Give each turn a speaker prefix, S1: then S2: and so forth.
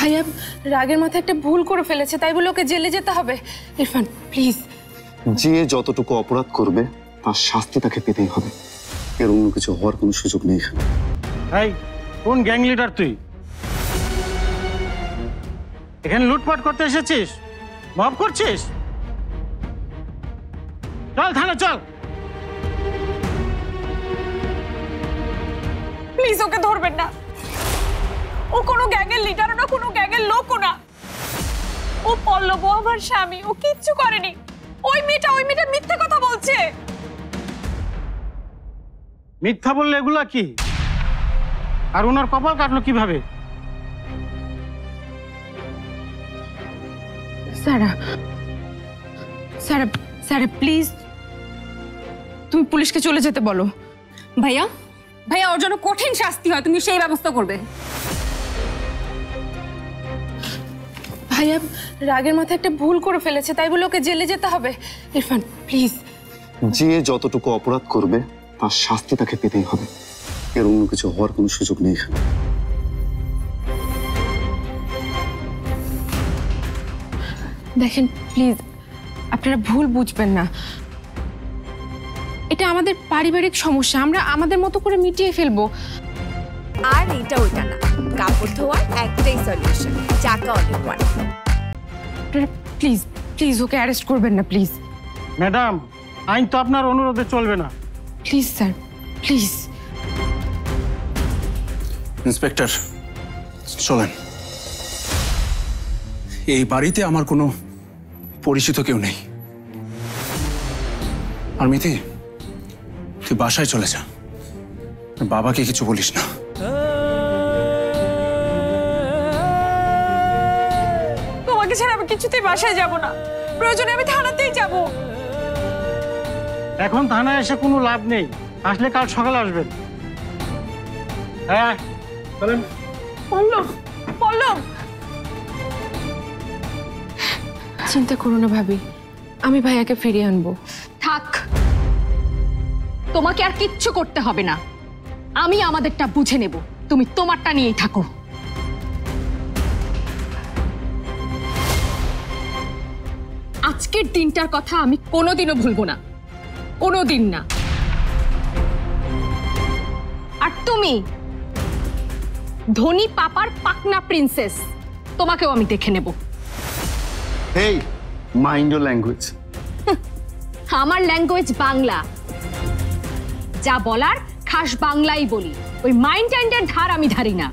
S1: ভাইয়া রাগের মাথায় একটা ভুল করে ফেলেছে, তাই বলে ওকে জেলে যেতে হবে। ইরফান প্লিজ।
S2: যে যতটুকু অপরাধ করবে তার শাস্তি তাকে পেতেই হবে, এর অন্য কিছু হওয়ার কোনো সুযোগ নেই।
S3: এই কোন গ্যাং লিডার তুই? এখানে লুটপাট করতে এসেছিস? মব করছিস? চল থানা চল।
S1: প্লিজ ওকে ধরবেন না, ও কোনো গ্যাংয়ের লিডারও না, কোনো গ্যাংয়ের লোকও না। ও পল্লব, ও আমার স্বামী, ও কিচ্ছু করেনি। ওই মেয়েটা মিথ্যে কথা বলছে।
S3: মিথ্যা বললে এগুলা কি? আর ওনার কপাল কাটলো কিভাবে?
S1: সারা প্লিজ তুমি পুলিশকে চলে যেতে বলো।
S4: ভাইয়া ভাইয়া ওর জন্য কঠিন শাস্তি হয়, তুমি সেই ব্যবস্থা করবে।
S1: ভাইয়া রাগের মাথায় একটা ভুল করে ফেলেছে, তাই বলে ওকে জেলে যেতে হবে। ইরফান প্লিজ।
S2: যে যতটুকু অপরাধ করবে তার শাস্তি তাকে পেতেই হবে, এর অন্য কিছু হওয়ার কোনো সুযোগ নেই।
S1: দেখেন প্লিজ, আপনারা ভুল বুঝবেন না, এটা আমাদের পারিবারিক সমস্যা, আমরা আমাদের মতো করে মিটিয়ে ফেলবো।
S5: আর এটা ওইটা না, কাপড় ধোয়ার একটাই সলিউশন, চাকা অনেক ওয়ান।
S1: আপনারা প্লিজ প্লিজ ওকে অ্যারেস্ট করবেন না প্লিজ।
S3: ম্যাডাম, আইন তো আপনার অনুরোধে চলবে না।
S1: Please sir please.
S6: ইন্সপেক্টর চলেন। এই বাড়িতে আমার কোনো পরিচিত কেউ নেই। আর মিতি, তুই বাসায় চলে যা, বাবাকে কিছু বলিস না।
S1: তোমাকে ছাড়া আমি কিছুতেই বাসায় যাব না, প্রয়োজনে আমি থানাতেই যাব।
S3: এখন থানায় এসে কোনো লাভ নেই, আসলে কাল সকালে আসবেন। হ্যাঁ চলেন।
S1: পল্লব, পল্লব চিন্তা করো না ভাবি, আমি ভাইয়াকে ফিরিয়ে আনবো।
S4: থাক, তোমাকে আর কিচ্ছু করতে হবে না, আমি আমাদেরটা বুঝে নেব, তুমি তোমারটা নিয়েই থাকো। আজকের দিনটার কথা আমি কোনোদিনও ভুলবো না, কোনোদিন না। আর তুমি ধনী পাপার পাকনা প্রিন্সেস, তোমাকেও আমি দেখে নেব।
S2: হেই, মাইন্ড ইওর ল্যাঙ্গুয়েজ।
S4: আমার ল্যাঙ্গুয়েজ বাংলা, যা বলার খাস বাংলাই বলি, ওই মাইন্ড টাইন্ডের ধার আমি ধারি না।